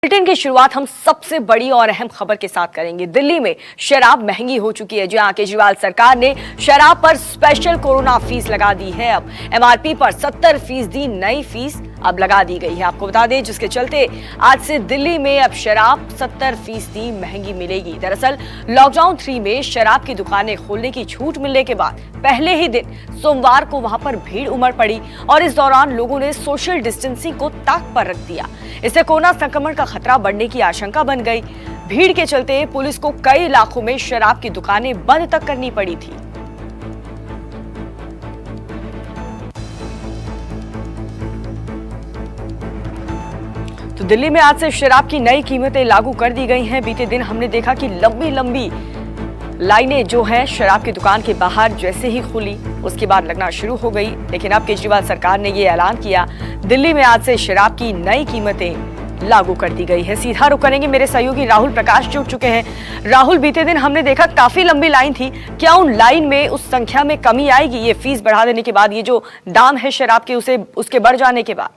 Bulletin की शुरुआत हम सबसे बड़ी और अहम खबर के साथ करेंगे। दिल्ली में शराब महंगी हो चुकी है। जहां केजरीवाल सरकार ने शराब पर स्पेशल कोरोना फीस लगा दी है। अब एमआरपी पर 70% नई फीस अब लगा दी गई है। आपको बता दें, जिसके चलते आज से दिल्ली में अब शराब 70% महंगी मिलेगी। दरअसल लॉकडाउन 3 में शराब की दुकानें खोलने की छूट मिलने के बाद पहले ही दिन सोमवार को वहां पर भीड़ उमड़ पड़ी और इस दौरान लोगों ने सोशल डिस्टेंसिंग को ताक पर रख दिया। इससे कोरोना संक्रमण का खतरा बढ़ने की आशंका बन गई। भीड़ के चलते पुलिस को कई इलाकों में शराब की दुकानें बंद तक करनी पड़ी थी। तो दिल्ली में आज से शराब की नई कीमतें लागू कर दी गई हैं। बीते दिन हमने देखा कि लंबी लंबी लाइनें जो है शराब की दुकान के बाहर जैसे ही खुली उसके बाद लगना शुरू हो गई। लेकिन अब केजरीवाल सरकार ने ये ऐलान किया, दिल्ली में आज से शराब की नई कीमतें लागू कर दी गई है। सीधा रुख करेंगे, मेरे सहयोगी राहुल प्रकाश जुड़ चुके हैं। राहुल, बीते दिन हमने देखा काफी लंबी लाइन थी, क्या उन लाइन में उस संख्या में कमी आएगी ये फीस बढ़ा देने के बाद, ये जो दाम है शराब के उसके बढ़ जाने के बाद?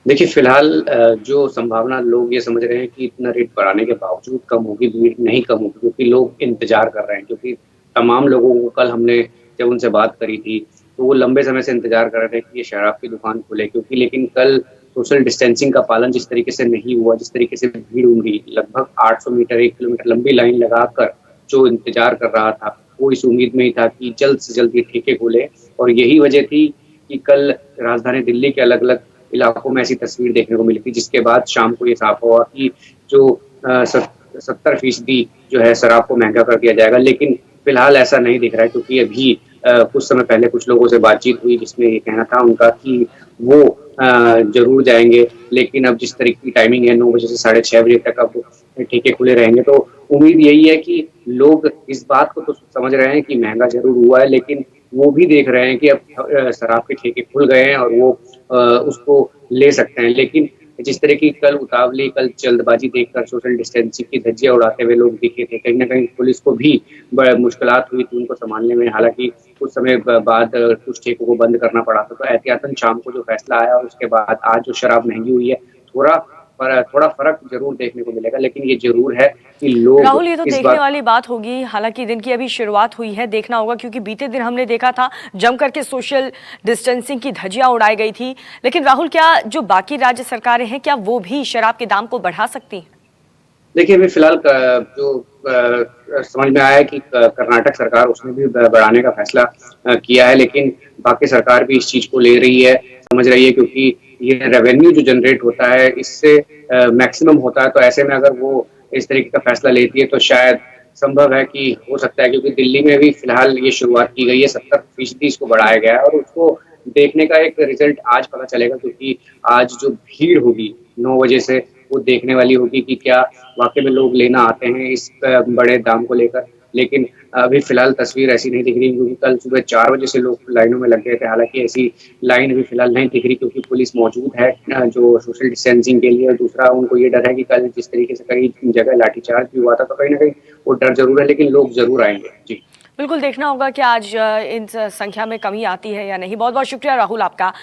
देखिए, फिलहाल जो संभावना लोग ये समझ रहे हैं कि इतना रेट बढ़ाने के बावजूद कम होगी, भीड़ नहीं कम होगी, क्योंकि लोग इंतजार कर रहे हैं। क्योंकि तमाम लोगों को कल हमने जब उनसे बात करी थी तो वो लंबे समय से इंतजार कर रहे थे कि ये शराब की दुकान खुले, क्योंकि लेकिन कल सोशल डिस्टेंसिंग का पालन जिस तरीके से नहीं हुआ, जिस तरीके से भीड़ उमड़ी, लगभग 800 मीटर 1 किलोमीटर लंबी लाइन लगाकर जो इंतजार कर रहा था वो इस उम्मीद में ही था कि जल्द से जल्द ये ठेके खुले। और यही वजह थी कि कल राजधानी दिल्ली के अलग अलग इलाकों में ऐसी तस्वीर देखने को मिली थी, जिसके बाद शाम को ये साफ हुआ कि जो 70% जो है शराब को महंगा कर दिया जाएगा। लेकिन फिलहाल ऐसा नहीं दिख रहा है, क्योंकि अभी कुछ समय पहले कुछ लोगों से बातचीत हुई जिसमें ये कहना था उनका कि वो जरूर जाएंगे, लेकिन अब जिस तरीके की टाइमिंग है 9 बजे से 6:30 बजे तक अब ठेके खुले रहेंगे, तो उम्मीद यही है कि लोग इस बात को तो समझ रहे हैं कि महंगा जरूर हुआ है, लेकिन वो भी देख रहे हैं कि अब शराब के ठेके खुल गए हैं और वो उसको ले सकते हैं। लेकिन जिस तरह की कल उतावली, कल जल्दबाजी देखकर सोशल डिस्टेंसिंग की धज्जियां उड़ाते हुए लोग दिखे थे, कहीं न कहीं पुलिस को भी मुश्किलात हुई थी उनको संभालने में। हालांकि कुछ समय बाद कुछ ठेकों को बंद करना पड़ा था। तो एहतियातन शाम को जो फैसला आया और उसके बाद आज जो शराब महंगी हुई है, थोड़ा फर्क जरूर देखने को मिलेगा, लेकिन ये जरूर है कि लोग राहुल, ये तो इस देखने वाली बात होगी। हालांकि दिन की अभी शुरुआत हुई है, देखना होगा, क्योंकि बीते दिन हमने देखा था जम करके सोशल डिस्टेंसिंग की धज्जियां उड़ाई गई थी। लेकिन राहुल, क्या जो बाकी राज्य सरकारें हैं, क्या वो भी शराब के दाम को बढ़ा सकती हैं? देखिए, अभी फिलहाल जो समझ में आया है कि कर्नाटक सरकार उसने भी बढ़ाने का फैसला किया है, लेकिन बाकी सरकार भी इस चीज को ले रही है, समझ रही है, क्योंकि ये रेवेन्यू जो जनरेट होता है इससे मैक्सिमम होता है। तो ऐसे में अगर वो इस तरीके का फैसला लेती है तो शायद संभव है कि हो सकता है, क्योंकि दिल्ली में भी फिलहाल ये शुरुआत की गई है, 70% इसको बढ़ाया गया है और उसको देखने का एक रिजल्ट आज पता चलेगा, क्योंकि आज जो भीड़ होगी 9 बजे से वो देखने वाली होगी कि क्या वाकई में लोग लेना आते हैं इस बड़े दाम को लेकर। लेकिन अभी फिलहाल तस्वीर ऐसी नहीं दिख रही, क्योंकि कल सुबह 4 बजे से लोग लाइनों में लग गए थे। हालांकि ऐसी लाइन अभी फिलहाल नहीं दिख रही, क्योंकि पुलिस मौजूद है जो सोशल डिस्टेंसिंग के लिए। दूसरा, उनको ये डर है कि कल जिस तरीके से कई जगह लाठीचार्ज भी हुआ था, तो कहीं ना कहीं वो डर जरूर है, लेकिन लोग जरूर आएंगे। जी बिल्कुल, देखना होगा कि आज इन संख्या में कमी आती है या नहीं। बहुत बहुत शुक्रिया राहुल आपका।